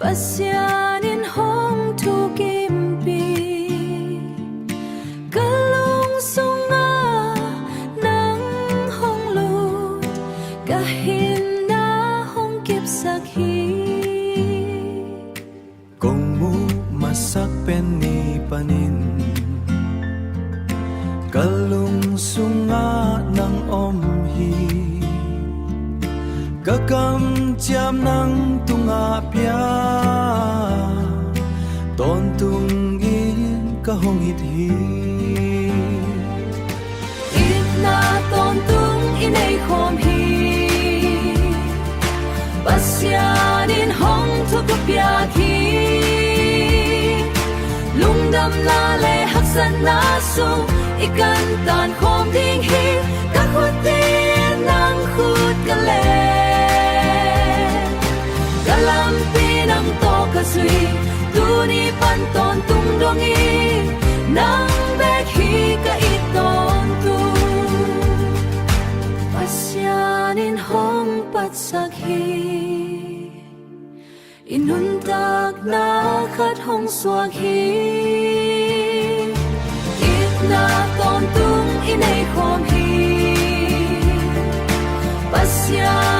pasyanin hong tukimpi kalung sunga ng hong lut kahin na hong kipsakhi kung mu masakpen ni panin kalung sunga ng omhi kakam cham ng tungapya ton tung in kahong ithi it na ton tung inay khom hi pasyanin hong tukapya khi lungdam la le haksan na su ikan tan khom ding hi kakhutin nang khut kale kalampi ng to kasui tuni panton tung dongi nang bekhi ka iton tu pasyanin hong patsakhi inuntak na khat hong swaghi itna ton tung inay khom hi pasyanin